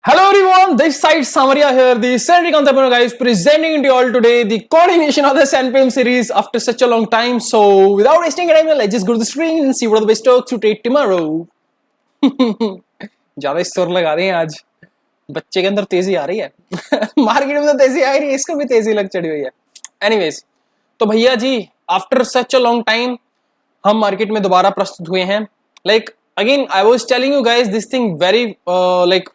Hello everyone, this side Samaria here, the Centric Entrepreneur guys, presenting to you all today the coordination of the SNPM series after such a long time. So without wasting time, let's just go to the screen and see what are the best stocks to trade tomorrow. ज्यादा store लगा रहे हैं आज, बच्चे के अंदर तेजी आ रही है मार्केट में तो तेजी आ रही है, इसको भी तेजी लग चढ़ी हुई है। एनीवेज, तो भैया जी after such a long time हम मार्केट में दोबारा प्रस्तुत हुए हैं। Like again I was telling you guys this thing very like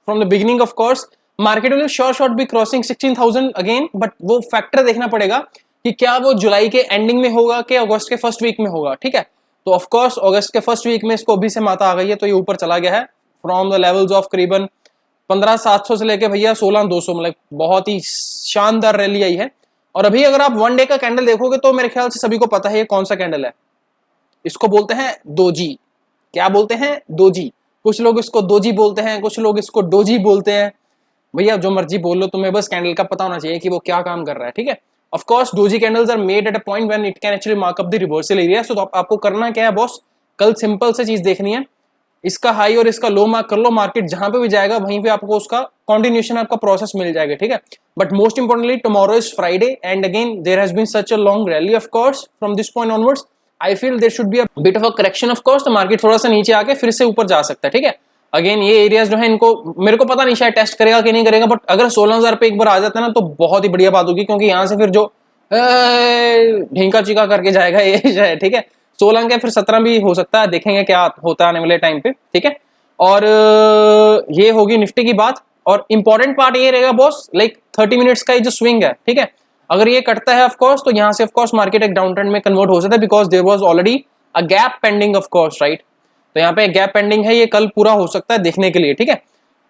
from the beginning of course market will short be crossing 16,000 again, but वो फैक्टर देखना पड़ेगा कि क्या वो जुलाई के एंडिंग में होगा कि अगस्त के फर्स्ट वीक में होगा। ठीक है, तो ऑफ कोर्स अगस्त के फर्स्ट वीक में इसको अभी से माता आ गई है, तो ये ऊपर चला गया है फ्रॉम द लेवल्स ऑफ करीबन 15,700 से लेके भैया 16,200, मतलब बहुत ही शानदार रैली आई है। और अभी अगर आप वन डे का कैंडल देखोगे तो मेरे ख्याल से सभी को पता है ये कौन सा कैंडल है। इसको बोलते हैं दोजी। क्या बोलते हैं? दोजी। कुछ लोग इसको दोजी बोलते हैं, कुछ लोग इसको डोजी बोलते हैं। भैया जो मर्जी बोल लो, तुम्हें बस कैंडल का पता होना चाहिए कि वो क्या काम कर रहा है। ठीक है, of course doji candles are made at a point when it can actually mark up the reversal area. So आपको करना क्या है बॉस, कल सिंपल से चीज देखनी है, इसका हाई और इसका लो मार्क कर लो। मार्केट जहां पे भी जाएगा वहीं पे आपको उसका कंटिन्यूएशन आपका प्रोसेस मिल जाएगा। ठीक है, but most importantly tomorrow is Friday and again there has been such a long rally. Of course from this point onwards I feel there should be a bit of a correction. Of course तो market थोड़ा सा नीचे आके फिर से ऊपर जा सकता है। ठीक है, अगेन ये एरियाज जो है इनको मेरे को पता नहीं शायद टेस्ट करेगा कि नहीं करेगा, बट अगर 16,000 पे एक बार आ जाता है ना तो बहुत ही बढ़िया बात होगी, क्योंकि यहाँ से फिर जो ढींका चिका करके जाएगा ये। ठीक है, 16 के फिर 17 भी हो सकता है, देखेंगे क्या होता है आने वाले टाइम पे। ठीक है, और ये होगी निफ्टी की बात। और इंपॉर्टेंट पार्ट ये रहेगा बॉस, लाइक 30 मिनट्स का ये जो स्विंग है, ठीक है, अगर ये कटता है ऑफ कोर्स तो यहाँ से ऑफ कोर्स मार्केट एक डाउन ट्रेंड में कन्वर्ट हो सकता है, because there was already a gap pending of course, right. तो यहाँ पे गैप पेंडिंग है, ये कल पूरा हो सकता है देखने के लिए। ठीक है,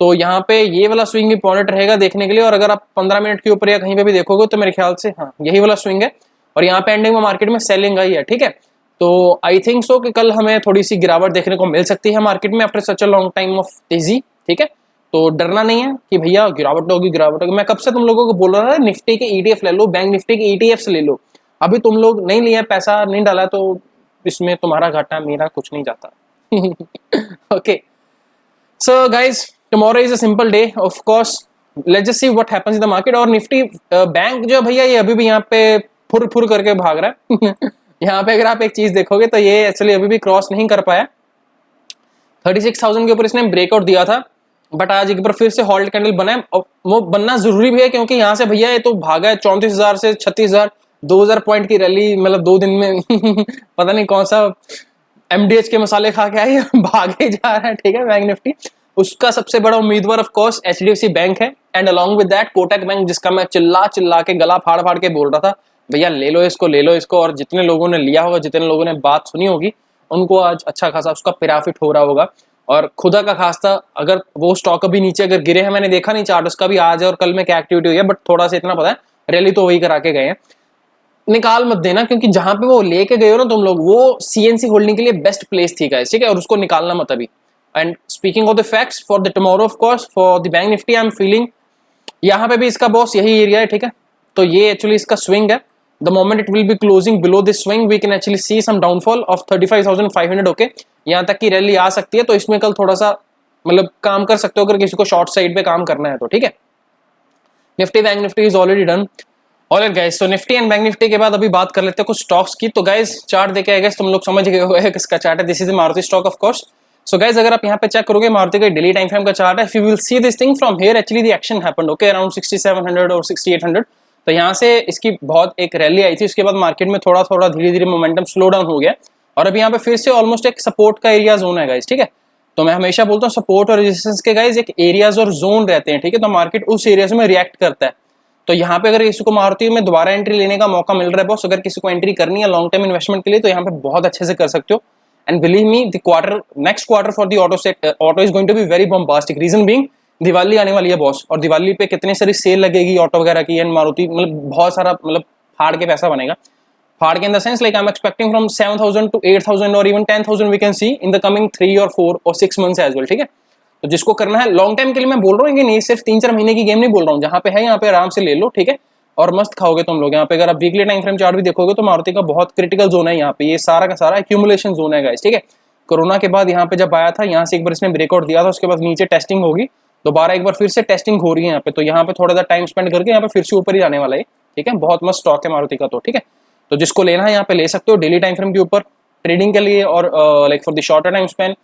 तो यहाँ पे ये वाला स्विंग इंपॉर्टेंट रहेगा देखने के लिए। और अगर आप 15 मिनट के ऊपर या कहीं पे भी देखोगे तो मेरे ख्याल से हाँ यही वाला स्विंग है, और यहाँ पे एंडिंग में मार्केट में सेलिंग आई है। ठीक है, तो आई थिंक सो कि कल हमें थोड़ी सी गिरावट देखने को मिल सकती है मार्केट में after such a long time of तेजी। ठीक है, तो डरना नहीं है कि भैया गिरावट होगी गिरावट होगी। मैं कब से तुम लोगों को बोल रहा था निफ्टी के ईटीएफ ले लो, बैंक निफ्टी के ईटीएफ से ले लो। अभी तुम लोग नहीं लिया, पैसा नहीं डाला, तो इसमें तुम्हारा घाटा मेरा कुछ नहीं जाता। okay, so guys, tomorrow is a simple day, of course let's just see what happens in the market। और निफ्टी बैंक जो भैया ये अभी भी यहाँ पे फुर फुर करके भाग रहा है यहाँ पे अगर आप एक चीज देखोगे तो ये एक्चुअली अभी भी क्रॉस नहीं कर पाया। 36,000 के ऊपर इसने ब्रेकआउट दिया था, बट आज एक बार फिर से हॉल्ट कैंडल बना है, और वो बनना जरूरी भी है क्योंकि यहाँ से भैया ये तो भागा है 34,000 से 36,000, 2,000 पॉइंट की रैली, मतलब 2 दिन में पता नहीं कौन सा एमडीएच के मसाले खा के आए भागे जा रहा है। ठीक है, बैंक निफ्टी उसका सबसे बड़ा उम्मीदवार ऑफ कोर्स एचडीएफसी बैंक है, and along with that Kotak bank, जिसका मैं चिल्ला चिल्ला के गला फाड़ फाड़ के बोल रहा था भैया ले लो इसको ले लो इसको। और जितने लोगों ने लिया होगा, जितने लोगों ने बात सुनी होगी, उनको आज अच्छा खासा उसका प्रॉफिट हो रहा होगा। और खुदा का खास्ता अगर वो स्टॉक अभी नीचे अगर गिरे हैं, मैंने देखा नहीं चार्ट उसका भी आज और कल में क्या एक्टिविटी हुई है, बट थोड़ा सा इतना पता है रैली तो वही करा के गए हैं। निकाल मत देना, क्योंकि जहां पे वो लेके गए हो ना तुम लोग, वो सीएनसी होल्डिंग के लिए बेस्ट प्लेस थी गाइस। ठीक है, और उसको निकालना मत अभी। And speaking of the facts for the tomorrow of course for the bank Nifty I am feeling यहाँ पे भी इसका बॉस यही एरिया है। ठीक है, तो ये एक्चुअली इसका स्विंग है। The moment it will be closing below this swing we can actually see some downfall of 35,500। Okay, यहाँ तक की रैली आ सकती है, तो इसमें कल थोड़ा सा मतलब काम कर सकते हो अगर किसी को शॉर्ट साइड पे काम करना है तो। ठीक है, Nifty bank Nifty is already done. Alright guys, so Nifty and bank Nifty के बाद अभी बात कर लेते हैं कुछ स्टॉक्स की। तो गाइस चार्ट देखे आई गेस तुम लोग समझ गए हो किसका चार्ट है। This is Maruti stock of course. So guys अगर आप यहाँ पे चेक करोगे, मारुति का डेली टाइम फ्रेम का चार्ट है। If you will see this thing from here, actually the action happened okay around 6700 और 6800। तो यहाँ से इसकी बहुत एक रैली आई थी, उसके बाद मार्केट में थोड़ा थोड़ा धीरे धीरे मोमेंटम स्लो डाउन हो गया, और अभी यहाँ पे फिर से ऑलमोस्ट एक सपोर्ट का एरिया जोन है गाइस। ठीक है, तो मैं हमेशा बोलता हूँ सपोर्ट और रेजिस्टेंस के गाइस एक एरियाज और जोन रहते हैं। ठीक है, तो मार्केट उस एरियाज में रिएक्ट करता है। तो यहाँ पे अगर किसी को मारुति में दोबारा एंट्री लेने का मौका मिल रहा है बॉस, अगर किसी को एंट्री करनी है लॉन्ग टर्म इन्वेस्टमेंट के लिए, तो यहाँ पे बहुत अच्छे से कर सकते हो। And believe me the next quarter for the auto is going to be very bombastic. Reason being Diwali आने वाली है बॉस, और दिवाली पे कितनी सारी सेल लगेगी ऑटो वगैरह की, एंड मारुति मतलब बहुत सारा मतलब फाड़ के पैसा बनेगा। फाड़ के in the sense like I am expecting from 7,000 to 8,000 और even 10,000 we can see in the coming 3 or 4 or 6 months as well. ठीक है, तो जिसको करना है लॉन्ग टाइम के लिए मैं बोल रहा हूँ, ये सिर्फ 3-4 महीने की गेम नहीं बोल रहा हूँ। जहाँ पे है यहाँ पे आराम से ले लो। ठीक है, और मस्त खाओगे तुम लोग। यहाँ पे अगर आप वीकली टाइम फ्रेम चार्ट भी देखोगे तो मारुति का बहुत क्रिटिकल जोन है यहाँ पे, ये सारा का सारा एक्यूमुलेशन जोन है गाइस। ठीक है, कोरोना के बाद यहाँ पे जब आया था, यहाँ से एक बार इसने ब्रेकआउट दिया था, उसके बाद नीचे टेस्टिंग होगी, दोबारा एक बार फिर से टेस्टिंग हो रही है यहाँ पे, तो यहाँ पे थोड़ा सा टाइम स्पेंड करके यहाँ पे फिर से ऊपर ही जाने वाला है, ठीक है। बहुत मस्त स्टॉक है मारुति का तो, ठीक है। तो जिसको लेना है यहाँ पे ले सकते हो डेली टाइम फ्रेम के ऊपर, ट्रेडिंग के लिए और like for the shorter time span,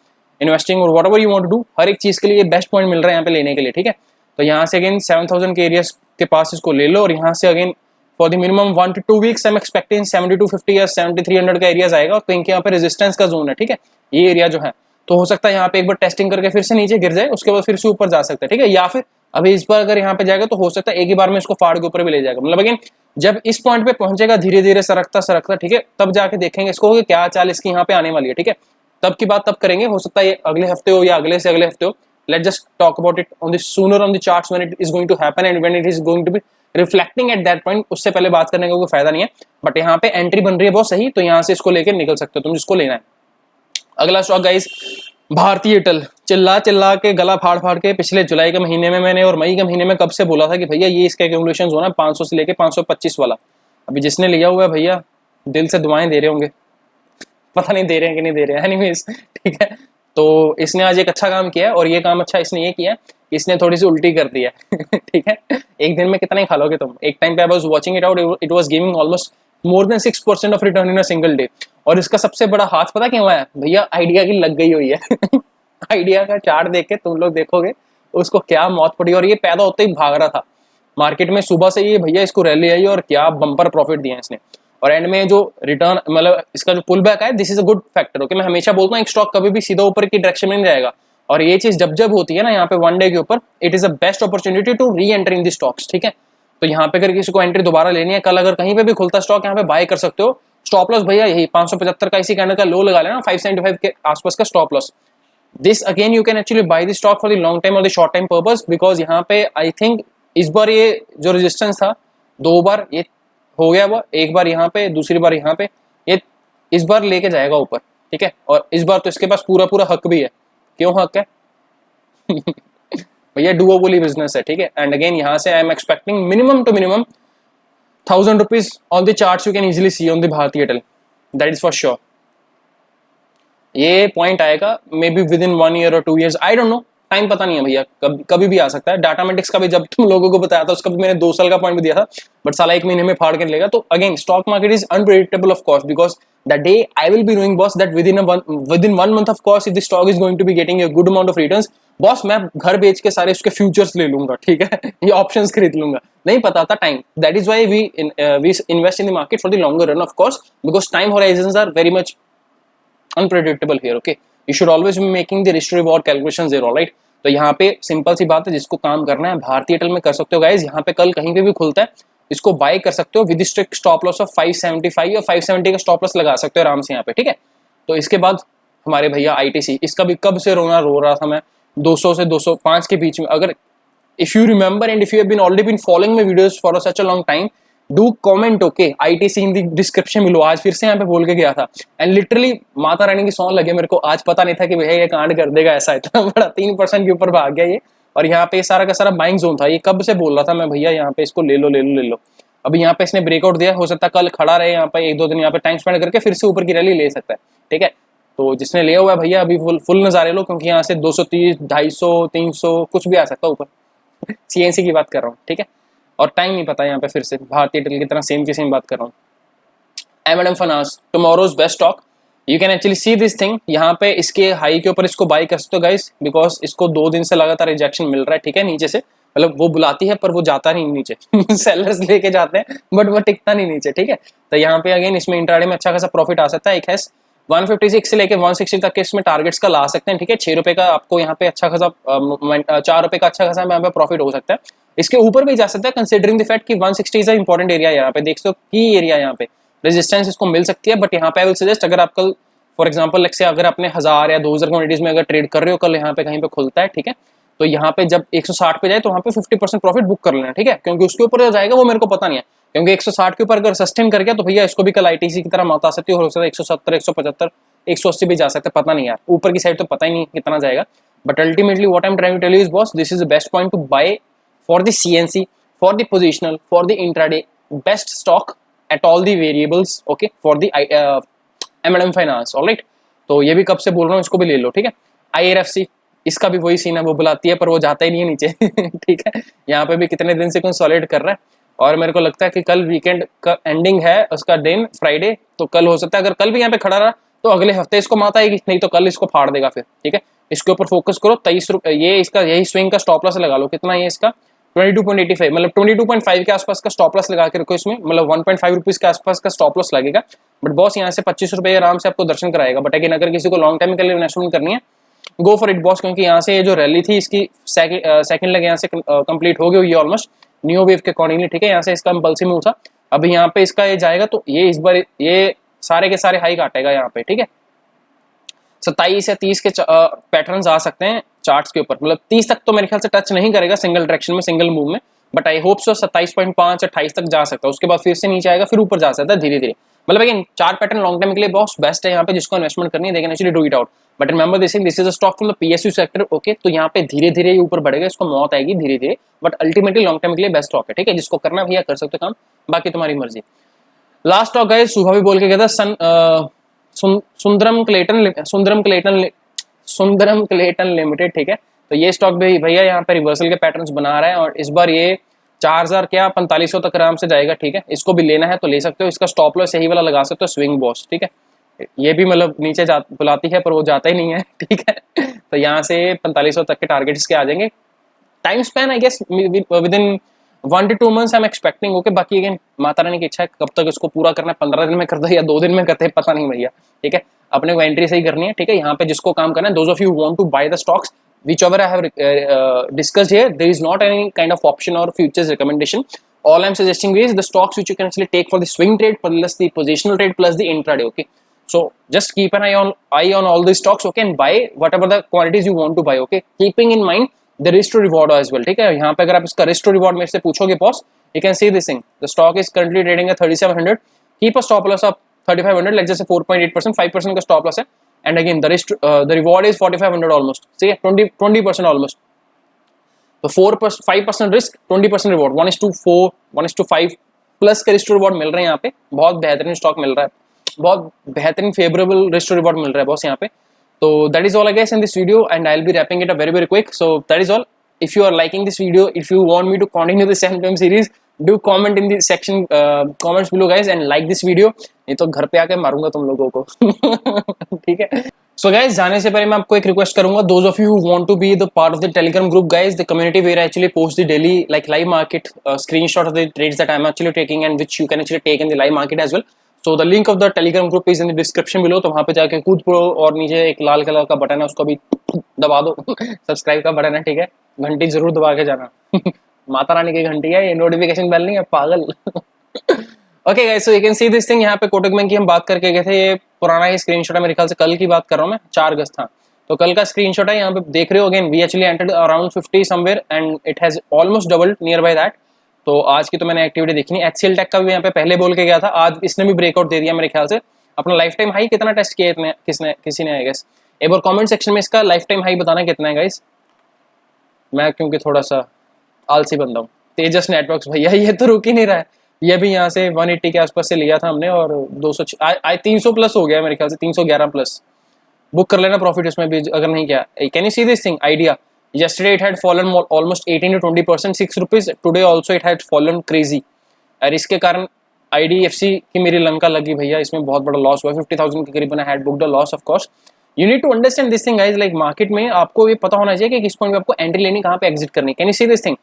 investing और whatever you want to do, हर एक चीज के लिए बेस्ट पॉइंट मिल रहा है यहाँ पे लेने के लिए, ठीक है। तो यहाँ से अगेन 7000 के एरियाज के पास इसको ले लो, और यहाँ से again for the minimum 1 to 2 weeks I am expecting 7250 या 7300 का एरियाज आएगा, तो इनके यहाँ पे रेजिस्टेंस का जोन है, ठीक है, ये एरिया जो है। तो हो सकता है यहाँ पे एक बार टेस्टिंग करके फिर से नीचे गिर जाए, उसके बाद फिर से ऊपर जा सकता है, ठीक है। या फिर अभी इस बार अगर यहाँ पे जाएगा तो हो सकता है एक ही बार में इसको फाड़ के ऊपर भी ले जाएगा, मतलब अगेन जब इस पॉइंट पे पहुंचेगा धीरे धीरे सरकता सरकता, ठीक है, तब जाके देखेंगे इसको कि क्या चाल इसकी यहाँ पे आने वाली है, ठीक है। तब की बात तब करेंगे, हो सकता है ये अगले हफ्ते हो या अगले से अगले हफ्ते हो। Let's just talk about it on the sooner on the charts when it is going to happen and when it is going to be reflecting at that point. उससे पहले बात करने का कोई फायदा नहीं है, बट यहाँ पे एंट्री बन रही है बहुत सही, तो यहाँ से इसको लेकर निकल सकते हो तुम जिसको लेना है। अगला स्टॉक गाइस भारतीय एयरटेल, चिल्ला चिल्ला के गला फाड़ फाड़ के पिछले जुलाई के महीने में मैंने और मई के महीने में कब से बोला था कि भैया ये इसका एक्यूमुलेशन होना 500 से लेके 525 वाला। अभी जिसने लिया हुआ है भैया दिल से दुआएं दे रहे होंगे, पता नहीं दे रहे हैं कि नहीं दे रहे हैं, एनीवेज ठीक है। तो इसने आज एक अच्छा काम किया है, और ये काम अच्छा इसने ये किया है, इसने थोड़ी सी उल्टी कर दी है ठीक है। एक दिन में कितना ही खा लोगे तुम। एक टाइम पे I was watching it out, it was giving almost more than 6% of return in a single day. और इसका सबसे बड़ा हाथ पता क्यों है भैया, आइडिया की लग गई हुई है आइडिया का चार्ट देख के तुम लोग देखोगे उसको क्या मौत पड़ी, और ये पैदा होते ही भाग रहा था मार्केट में सुबह से, ये भैया इसको रैली आई और क्या बम्पर प्रॉफिट दिया इसने। और एंड में जो रिटर्न मतलब इसका जो पुल बैक है, this is a good factor, okay. मैं हमेशा बोलता हूँ एक स्टॉक कभी भी सीधा ऊपर की डायरेक्शन में नहीं जाएगा, और ये चीज जब जब होती है ना यहाँ पे वन डे के ऊपर, it is a best opportunity to reenter in the stocks, ठीक है। तो यहाँ पे अगर किसी को एंट्री दोबारा लेनी है, कल अगर कहीं पे भी खुलता स्टॉक यहाँ पे बाय कर सकते हो। स्टॉप लॉस भैया यही 575 का इसी कैंडल का लो लगा लेना, 575 के आसपास का stop loss. This again you can actually buy the stock for the long time और the short time purpose, because यहाँ पे आई थिंक इस बार ये जो रेजिस्टेंस था 2 बार ये हो गया, वो एक बार यहाँ पे दूसरी बार यहाँ पे, ये इस बार लेके जाएगा ऊपर, ठीक है। और इस बार तो इसके पास पूरा पूरा हक भी है। क्यों हक है भैया डुओबुली बिजनेस है, ठीक है। एंड अगेन यहाँ से I am expecting minimum to minimum 1000 rupees on the charts you can easily see on the Bharti Airtel, that is for sure. ये पॉइंट आएगा maybe within 1 year और 2 years, I don't know, time पता नहीं है भैया, कभी भी आ सकता है। डाटामेटिक्स का भी जब तुम लोगों को बताया था उसका भी मैंने 2 साल का पॉइंट भी दिया था, बट साला 1 महीने में फाड़ के लेगा। तो again stock market is unpredictable of course, because the day I will be knowing boss that within 1 month of course if the stock is going to be getting a good amount of returns, boss मैं घर बेच के सारे उसके futures ले लूंगा, ठीक है ये ऑप्शंस खरीद लूंगा, नहीं पता था time. That is why we invest in the market for the longer run of course, because time horizons are very much unpredictable here, okay. You should always be making the risk reward calculations there, alright. तो यहाँ पे simple सी बात है, जिसको काम करना है भारतीय एयरटेल में कर सकते हो गाइज। यहाँ पे कल कहीं पे भी खुलता है इसको बाय कर सकते हो with strict stop loss of 575 या 570 का स्टॉप लॉस लगा सकते हो आराम से यहाँ पे, ठीक है। तो इसके बाद हमारे भैया आईटीसी, इसका भी कब से रो रहा था मैं 200 से 205 के बीच में। अगर if you remember and if you have been already been following my videos for such a long time, do comment, okay, ITC in the description मिलो। आज फिर से यहाँ पे बोल के गया था, एंड लिटरली माता रानी की सॉन्ग लगे मेरे को। आज पता नहीं था कि भैया ये कांड कर देगा ऐसा, इतना बड़ा 3% के ऊपर भाग गया ये। और यहाँ पे सारा का सारा बाइंग जोन था, ये कब से बोल रहा था मैं भैया यहाँ पे इसको ले लो ले लो ले लो। अभी यहाँ पे इसने ब्रेकआउट दिया, हो सकता है कल खड़ा रहे यहाँ पे 1-2 दिन यहाँ पे टाइम स्पेंड करके फिर से ऊपर की रैली ले सकता है, ठीक है। तो जिसने लिया हुआ है भैया अभी फुल नजारे लो, क्योंकि यहाँ से 230, 250, 300 कुछ भी आ सकता है ऊपर सीएनसी की बात कर रहा हूँ, ठीक है। और टाइम नहीं पता यहाँ पे, फिर से भारतीय एयरटेल की तरह सेम की सेम बात कर रहा हूँ। M&M finance tomorrow's best stock, you can actually C this thing. यहाँ पे इसके हाई के ऊपर इसको बाय कर सकते हो गाइस, बिकॉज इसको 2 दिन से लगातार रिजेक्शन मिल रहा है, ठीक है। नीचे से मतलब वो बुलाती है पर वो जाता नहीं नीचे सेलर्स लेके जाते हैं बट वो टिकता नहीं नीचे, ठीक है। तो यहाँ पे अगेन इसमें इंट्राडे में अच्छा खासा प्रॉफिट आ सकता है। एक है 156 से लेके 160 तक के इसमें टारगेट्स का ला सकते हैं, ठीक है। 6 रुपए का आपको यहाँ पे अच्छा खासा 4 रुपए का अच्छा खासा यहाँ पे प्रॉफिट हो सकता है। इसके ऊपर भी जा सकता है कंसिडरिंग द फैक्ट कि 160 इज इंपॉर्टेंट एरिया, यहाँ पे देख सकते हो की एरिया, यहाँ पे रेजिस्टेंस इसको मिल सकती है। बट यहाँ पे आई विल सजेस्ट, अगर आप कल फॉर एग्जांपल लेट्स से अगर आपने 1000 या 2000 क्वांटिटीज में अगर ट्रेड कर रहे हो, कल यहाँ पे कहीं पे खुलता है, ठीक है, तो यहाँ पे जब 160 पे जाए तो वहाँ पे 50% प्रॉफिट बुक कर लेना, ठीक है। क्योंकि उसके ऊपर जाएगा वो मेरे को पता नहीं है, क्योंकि 160 के ऊपर अगर सस्टेन कर गया तो भैया इसको भी कल आईटीसी की तरह मौत आ सकती है, हो सकता है 170, 175, 180 भी जा सकता है, पता नहीं यार, ऊपर की साइड तो पता ही नहीं कितना जाएगा। But ultimately what I am trying to tell you is boss, this is the best point to buy for the CNC, for the positional, for the intraday, best stock at all the variables, okay, for the M&M finance, alright. तो ये भी कब से बोल रहा हूँ, इसको भी ले लो, ठीक है। IRFC इसका भी वही सीन है, वो बुलाती है पर वो जाता ही नहीं है नीचे ठीक है, यहाँ पे भी कितने दिन से कंसोलिडेट कर रहा है, और मेरे को लगता है कि कल वीकेंड का एंडिंग है उसका दिन, फ्राइडे, तो कल हो सकता है अगर कल भी यहाँ पे खड़ा रहा तो अगले हफ्ते इसको मात आएगी, नहीं तो कल इसको फाड़ देगा फिर। ठीक है, इसके ऊपर फोकस करो। 23 रुपये ये इसका यही स्विंग का स्टॉप लॉस लगा लो, कितना ये इसका 22.85, मतलब 22.5 के आसपास का स्टॉप लॉस लगा के रखो इसमें, मतलब 1.5 रुपीज के आसपास का स्टॉप लॉस लगेगा। बट बॉस यहाँ से 25 रुपये आराम से आपको दर्शन कराएगा। बट अगेन अगर किसी को लॉन्ग टाइम के लिए इन्वेस्टमेंट करनी है, गो फॉर इट बॉस, क्योंकि यहाँ से ये जो रैली थी इसकी सेकंड लेग यहाँ से कंप्लीट हो गई हुई है ऑलमोस्ट न्यू वेव के अकॉर्डिंगली। ठीक है, यहाँ से इसका इम्पल्सिव मूव था, अभी यहाँ पे इसका ये जाएगा तो ये इस बार ये सारे के सारे हाई काटेगा यहाँ पे। ठीक है, 27 या 30 के पैटर्न्स आ सकते हैं चार्ट्स के ऊपर, मतलब 30 तक तो मेरे ख्याल से टच नहीं करेगा सिंगल डायरेक्शन में, सिंगल मूव में, बट आई होप सो 27.5 28 तक जा सकता है, उसके बाद फिर से नीचे आएगा, फिर ऊपर जा सकता है धीरे धीरे। मतलब अगेन चार पैटर्न लॉन्ग टाइम के लिए बहुत बेस्ट है यहाँ पे, जिसको इन्वेस्टमेंट करनी है they can actually do it out. But remember this is a stock from the PSU sector. Okay, तो यहाँ पे धीरे धीरे ऊपर बढ़ेगा, इसको मौत आएगी धीरे धीरे, बट अल्टीमेटली लॉन्ग टाइम के लिए बेस्ट स्टॉक है। ठीक है, जिसको करना भैया कर सकते काम, बाकी तुम्हारी मर्जी। लास्ट स्टॉक है, सुबह भी बोल के गया था, सुंदरम क्लेटन लिमिटेड। ठीक है, तो ये स्टॉक भी भैया यहाँ पे रिवर्सल के पैटर्न्स बना रहा है, और इस बार ये 4000 क्या 4500 तक आराम से जाएगा। ठीक है, इसको भी लेना है तो ले सकते हो, इसका स्टॉप लॉस यही वाला लगा सकते हो, स्विंग बॉस। ठीक है, ये भी मतलब नीचे बुलाती है पर वो जाता ही नहीं है। ठीक है, तो यहाँ से 4500 तक के टारगेट्स के आ जाएंगे। Time span I guess within 1 to 2 months I am expecting. Okay, बाकी अगेन माता रानी की इच्छा है, कब तक इसको पूरा करना है, 15 दिन में करते हैं या 2 दिन में करते हैं, पता नहीं भैया। ठीक है, अपने को एंट्री सही करनी है। ठीक है, यहाँ पे जिसको काम करना है, those of you want to buy the stocks whichever I have discussed here, there is not any kind of option or futures recommendation. All I'm suggesting is the stocks which you can actually take for the swing trade plus the positional trade plus the intraday. Okay, so just keep an eye on all these stocks, okay, and buy whatever the quantities you want to buy. Okay, keeping in mind the risk to reward as well. ठीक है, यहाँ पे अगर आप इसका risk to reward मेरे से पूछोगे boss, you can see this thing, the stock is currently trading at 3700, keep a stop loss of 3500, like just a 4.8%, 5% का stop loss है, and again the risk the reward is 4500 almost, see 20% almost, तो 4% 5% risk 20% reward, 1:4 1:5 plus का wrist reward मिल रहे हैं यहाँ पे। बहुत बेहतरीन स्टॉक मिल रहा है, बहुत बेहतरीन फेवरेबल रिस्ट रिवॉर्ड मिल रहा है बॉस यहाँ पे। तो that is all I guess in this video, and I will be wrapping it up very quick. So that is all. if you are liking this video, if you want me to continue this 7pm series, do comment in the section comments below guys, and like this video, नहीं तो घर पे आके मारूंगा तुम लोगों को। ठीक है, so guys जाने से पहले मैं आपको एक रिक्वेस्ट करूंगा, those of you who want to be the part of the telegram group guys, the community where I actually post the daily like live market screenshot of the trades that I'm actually taking and which you can actually take in the live market as well. So the link of the telegram group is in the description below, तो वहाँ पे जाके कूद पड़ो, और नीचे एक लाल colour का बटन है उसको भी दबा दो, सब्सक्राइब का बटन है। ठीक है, घंटी जरूर दबा के जाना। माता रानी की घंटी है ये, नोटिफिकेशन बेल नहीं है पागल। Okay guys, so you can see this thing, यहाँ पे कोटक बैंक की हम बात करके गए थे, ये पुराना ही स्क्रीनशॉट है, मेरे ख्याल से कल की बात कर रहा हूँ मैं, 4 अगस्त था, तो कल का स्क्रीनशॉट है, यहाँ पे देख रहे हो। Again we actually entered around 50 somewhere and it has almost doubled nearby that. तो आज की तो मैंने एक्टिविटी देखी नहीं। HCL टेक का भी यहाँ पे पहले बोल के गया था, आज इसने भी ब्रेकआउट दे दिया मेरे ख्याल से। अपना लाइफ टाइम हाई कितना टेस्ट किया इतने किसी ने आई गेस, एक बार कमेंट सेक्शन में इसका लाइफ टाइम हाई बताना कितना है गाइस। मैं क्योंकि थोड़ा सा आलसी बंदा हूँ। तेजस नेटवर्क्स भैया ये तो रुक ही नहीं रहा है, ये भी यहाँ से 180 के आसपास से लिया था हमने, और 300 प्लस हो गया मेरे ख्याल से, 311 प्लस। बुक कर लेना प्रॉफिट इसमें भी अगर नहीं किया। Can you see this thing, idea yesterday it had fallen almost 18 to 20%, 6 rupees, today also it had fallen crazy, और इसके कारण IDFC की मेरी लंका लगी भैया, इसमें बहुत बड़ा लॉस हुआ, 50,000 के करीब had booked a loss. Of course you need to understand this thing guys, like market में आपको ये पता होना चाहिए कि किस पॉइंट पे आपको एंट्री लेनी, कहाँ पे एग्जिट करनी। Can you see this thing,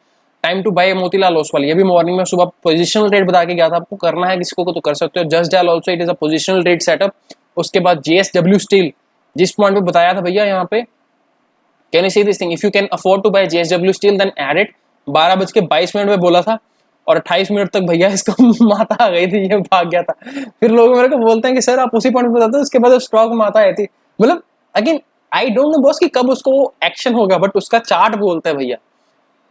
time to buy Motilal Oswal, ये भी मॉर्निंग में सुबह पोजिशनल ट्रेड बता के गया था, आपको करना है किसी को तो कर सकते हो। Just dial also it is a positional trade setup. उसके बाद JSW स्टील, जिस पॉइंट पे बताया था भैया यहाँ पे, can you see this thing, if you can afford to buy JSW steel then add it. 12:22 में बोला था, और 28 मिनट तक भैया इसको माता आ गई थी, ये भाग गया था। फिर लोग मेरे को बोलते हैं कि सर आप उसी पॉइंट पे बताते हो, उसके बाद स्टॉक माता आई थी। मतलब again I don't no boss कि कब उसको एक्शन होगा, बट उसका चार्ट बोलता है भैया।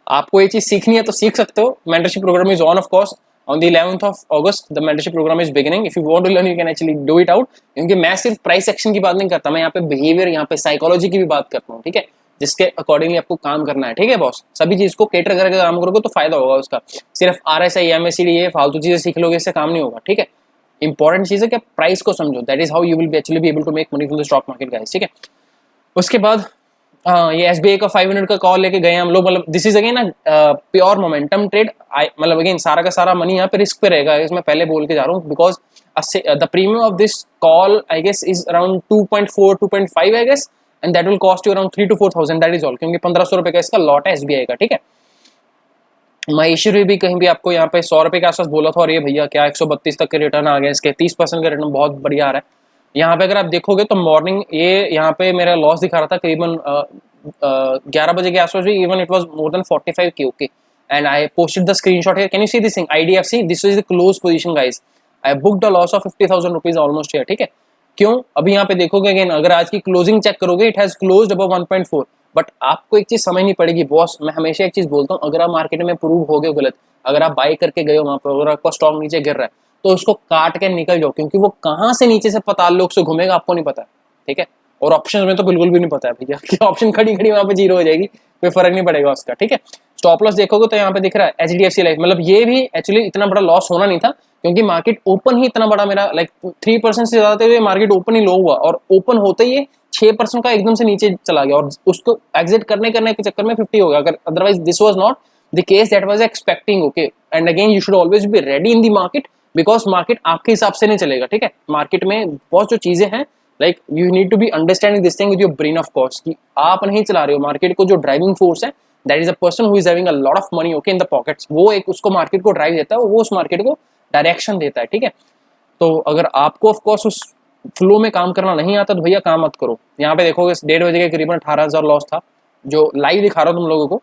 आपको ये चीज सीखनी है तो सीख सकते हो। Mentorship program is on of course on the 11th of August the mentorship program is beginning. If you want to learn you can actually do it out, क्योंकि मैं सिर्फ प्राइस एक्शन की बात नहीं करता, मैं यहाँ पे बिहेवियर, यहाँ पे साइकोलॉजी की भी बात करता हूँ। ठीक है, जिसके अकॉर्डिंगली आपको काम करना है। ठीक है बॉस, सभी चीज को केटर करके काम करोगे तो फायदा होगा उसका। सिर्फ RSI MACD ये फालतू चीजें सीख लोगे, इससे काम नहीं होगा। ठीक है, इंपॉर्टेंट चीज है कि प्राइस को समझो, that is how you will be actually be able to make money from the stock market guys. ठीक है, उसके बाद हाँ, ये एसबीआई का 500 का कॉल लेके गए हम लोग, मतलब this is again pure momentum trade. मतलब अगेन सारा का सारा मनी यहाँ पे रिस्क पे रहेगा, इसमें पहले बोल के जा रहा हूँ, because the premium of this call I guess is around 2.4 2.5 I guess, and that will cost you around 3 to 4,000, that is all, क्योंकि 1500 रुपए का इसका लॉट है एसबीआई का, ठीक है। महेश्वरी भी कहीं भी आपको यहाँ पे 100 रुपए के आसपास बोला था, और ये भैया क्या 132 तक के रिटर्न आ गए इसके, 30% का रिटर्न बहुत बढ़िया आ रहा है। यहाँ पे अगर आप देखोगे तो मॉर्निंग ये यहाँ पे मेरा लॉस दिखा रहा था करीबन 11 बजे के आसपास भी, even it was more than 45K, okay, and I posted the screenshot here, can you see this thing, IDFC, this is the close position guys, I booked a loss of 50,000 rupees almost here, ठीक है। क्यों? अभी यहाँ पे देखोगे again, अगर आज की क्लोजिंग चेक करोगे it has closed above 1.4, but आपको एक चीज समझनी पड़ेगी बॉस, मैं हमेशा एक चीज बोलता हूँ, अगर आप मार्केट में प्रूव हो गए गलत, अगर आप बाई करके गए हो वहां पर, अगर आपका स्टॉक नीचे गिर रहा है तो उसको काट के निकल जाओ, क्योंकि वो कहाँ से नीचे से पताल लोग से घूमेगा आपको नहीं पता है, ठीक है। और ऑप्शन में तो बिल्कुल भी नहीं पता है भैया कि ऑप्शन खड़ी खड़ी वहां पे जीरो हो जाएगी, कोई फर्क नहीं पड़ेगा उसका, ठीक है। स्टॉप लॉस देखोगे तो यहाँ पे दिख रहा है एचडीएफसी लाइफ, मतलब ये भी एक्चुअली इतना बड़ा लॉस होना नहीं था, क्योंकि मार्केट ओपन ही इतना बड़ा मेरा लाइक 3% से ज्यादा हुए मार्केट ओपन ही लो हुआ, और ओपन होते ही 6% का एकदम से नीचे चला गया, और उसको एग्जिट करने के चक्कर में 50 हो गया, अगर otherwise this was not the case that was expecting, okay. And again you should always be ready in the market, because market आपके हिसाब से नहीं चलेगा, ठीक है। मार्केट में बहुत जो चीजें हैं, like you need to be understanding this thing with your brain of course, कि आप नहीं चला रहे हो मार्केट को, जो ड्राइविंग फोर्स है that is a person who is having a lot of money, okay, in the pockets, वो एक उसको मार्केट को ड्राइव देता है, वो उस मार्केट को डायरेक्शन देता है, ठीक है। तो अगर आपको ऑफ कोर्स उस फ्लो में काम करना नहीं आता तो भैया काम मत करो। यहाँ पे देखोगे 1:30 बजे के करीबन 18,000 लॉस था, जो लाइव दिखा रहा हूँ तुम लोगों को।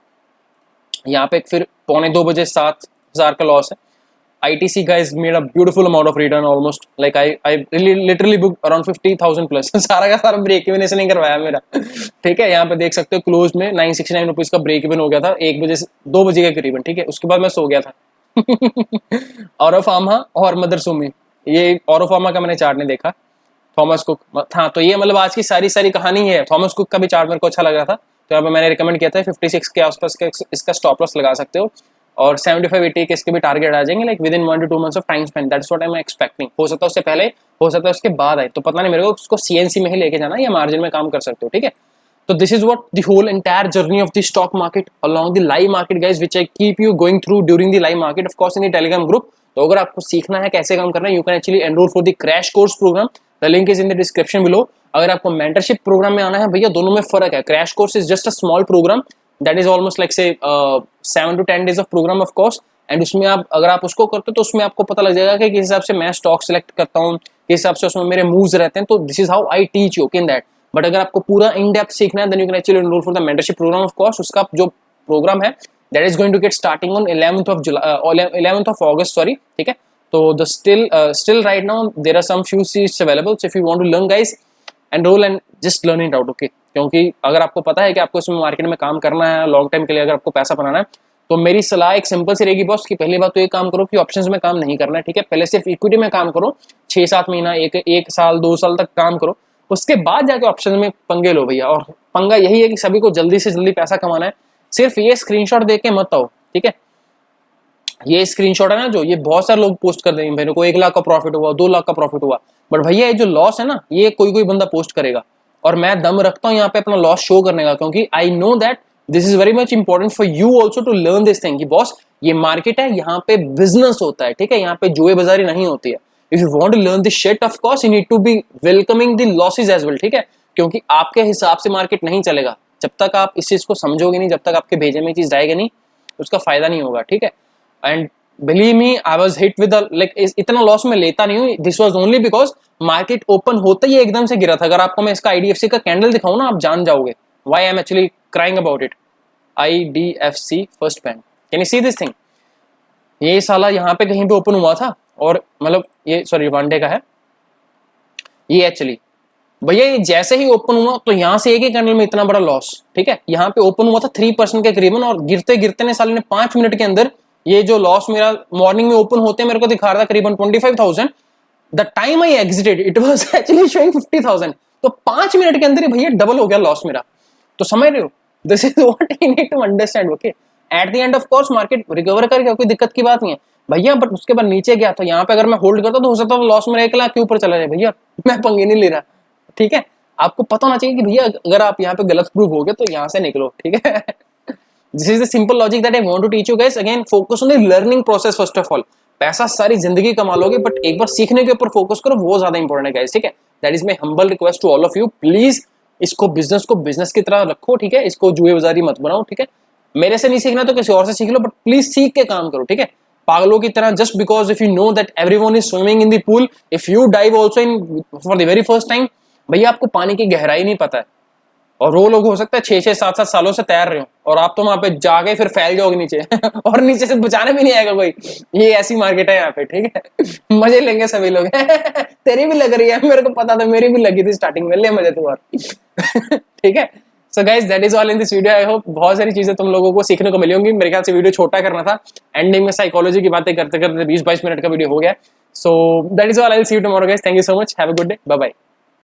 यहाँ पे फिर 2:45 7,000 का लॉस है। ITC guys made a beautiful amount of return almost, like I really literally booked around 50,000 plus सारा का सारा ब्रेक इवन ऐसे नहीं करवाया मेरा, ठीक है। यहाँ पे देख सकते हो क्लोज में 969 रुपीज का ब्रेक इवन हो गया था 1 बजे से 2 बजे के करीबन, ठीक है। उसके बाद मैं सो गया था औरोफार्मा और मदरसुमी, ये औरोफार्मा का मैंने चार्ट नहीं देखा, थॉमस कुक, हाँ, तो ये मतलब आज की सारी कहानी है। थॉमस कुक का भी चार्ट मेरे को अच्छा लग रहा था, तो यहाँ पे मैंने रिकमेंड किया था 56 के आसपास इसका स्टॉप लॉस लगा सकते हो, और 75-80 के इसके भी टारगेट आ जाएंगे, like with in 1 to 2 months of time spend, that's what I am expecting. हो सकता है उससे पहले, हो सकता है उसके बाद आए, तो पता नहीं मेरे को, उसको सीएनसी में ही लेके जाना या मार्जिन में काम कर सकते हो, ठीक है। तो this is what the whole entire journey of the stock market along the live market guys, which I keep you going through during the live market, of course in the Telegram group. तो अगर आपको सीखना है कैसे काम करना है, you can actually enroll for the crash course program, the link is in the description below. अगर आपको मेंटरशिप प्रोग्राम में आना है भैया, दोनों में फर्क है। Crash course is just a small program that is almost like say 7 to 10 days of program of course, and उसमें आप अगर आप उसको करते हो तो उसमें आपको पता लग जाएगा कि किस हिसाब से मैं स्टॉक सेलेक्ट करता हूँ, किस हिसाब से उसमें मेरे मूव्स रहते हैं। तो this is how I teach you in that. But अगर आपको पूरा इन डेप्थ सीखना है, then you can actually enroll for the mentorship program of course. उसका जो प्रोग्राम है that is going to get starting on 11th of August, sorry, ठीक है। तो the still right now there are some few seats available, so if you want to learn guys, enroll and just learn it out, okay। क्योंकि अगर आपको पता है कि आपको इसमें मार्केट में काम करना है लॉन्ग टाइम के लिए, अगर आपको पैसा बनाना है, तो मेरी सलाह एक सिंपल सी रहेगी बॉस, कि पहली बात तो ये काम करो कि ऑप्शंस में काम नहीं करना है, ठीक है। पहले सिर्फ इक्विटी में काम करो, 6-7 महीना, एक साल 2 साल तक काम करो, उसके बाद जाके ऑप्शन में पंगे लो भैया। और पंगा यही है कि सभी को जल्दी से जल्दी पैसा कमाना है, सिर्फ ये स्क्रीनशॉट दे के मत आओ, ठीक है। ये स्क्रीनशॉट है ना, जो ये बहुत सारे लोग पोस्ट कर देंगे, मेरे को 1 लाख का प्रॉफिट हुआ, 2 लाख का प्रॉफिट हुआ, बट भैया ये जो लॉस है ना, ये कोई बंदा पोस्ट करेगा, और मैं दम रखता हूँ यहाँ पे अपना लॉस शो करने का, क्योंकि I know that this is very much important for you also to learn this thing, कि बॉस ये मार्केट है, यहाँ पे बिजनेस होता है, ठीक है। यहाँ पे जुए बाजारी नहीं होती है। If you want to learn this shit, of course you need to be welcoming the losses as well, ठीक है। क्योंकि आपके हिसाब से मार्केट नहीं चलेगा, जब तक आप इस चीज को समझोगे नहीं, जब तक आपके भेजे में चीज जाएगी नहीं, उसका फायदा नहीं होगा, ठीक है। And believe me, I was hit with like, इतना लॉस में लेता नहीं हूँ, this was only because market open होते ही एकदम से गिरा था। अगर आपको मैं इसका IDFC का कैंडल दिखाऊं ना, आप जान जाओगे why I am actually crying about it. IDFC first bank, can you see this thing? ये साला यहाँ पे कहीं पे ओपन हुआ था, और मतलब ये सॉरी वन डे का है ये एक्चुअली भैया, ये जैसे ही ओपन हुआ तो यहाँ से एक ही कैंडल में इतना बड़ा लॉस, ठीक है। यहाँ पे ओपन हुआ था 3% के करीबन, और गिरते गिरते ने साले ने 5 मिनट के अंदर ये जो लॉस मेरा मॉर्निंग में ओपन होते मेरे को दिखा रहा था करीबन 25,000, the time I exerted it was actually showing 50,000। तो 5 मिनट के अंदर ही भैया डबल हो गया लॉस मेरा। तो समझ रहे हो, this is what I need to understand, okay. At the end of course market recover कर गया, कोई दिक्कत की बात नहीं है भैया, बट उसके बाद नीचे गया, तो यहाँ पे अगर मैं होल्ड करता तो हो सकता है लॉस मेरा 1 लाख के ऊपर चला जाए भैया, मैं पंगे नहीं ले रहा, ठीक है। आपको पता होना चाहिए कि भैया अगर आप यहाँ पे गलत प्रूव हो गए तो यहाँ से निकलो, ठीक है। This is the simple logic that I want to teach you guys. Again focus on the learning process first of all. पैसा सारी जिंदगी कमा लोगे, बट एक बार सीखने के ऊपर फोकस करो, वो ज्यादा इंपॉर्टेंट है गाइस, ठीक है। That is my humble request to all of you, please इसको बिजनेस की तरह रखो, ठीक है। इसको जुए बाजारी मत बनाओ, ठीक है। मेरे से नहीं सीखना तो किसी और से सीख लो, बट प्लीज सीख के काम करो, ठीक है। पागलों की तरह just because if you know that everyone is swimming in the pool, if you dive also in for the very first time, भैया आपको पानी की गहराई नहीं पता है। और वो लोग हो सकता है 6-6, 7-7 सालों से तैर रहे हो, और आप तो वहां पे जाके फिर फैल जाओगे नीचे और नीचे से बचाने भी नहीं आएगा कोई। ये ऐसी मार्केट है यहाँ पे, ठीक है। मजे लेंगे सभी लोग। तेरी भी लग रही है, मेरे को पता था, मेरी भी लगी थी स्टार्टिंग में, ले मजे तू और। ठीक है। So guys that is all in this video. I hope बहुत सारी चीजें तुम लोगों को सीखने को मिली होंगी। मेरे ख्याल से वीडियो छोटा करना था, एंडिंग में साइकोलॉजी की बातें करते करते 20-22 मिनट का वीडियो हो गया। So that is all, I will see you tomorrow guys. Thank you so much, have a good day, bye bye.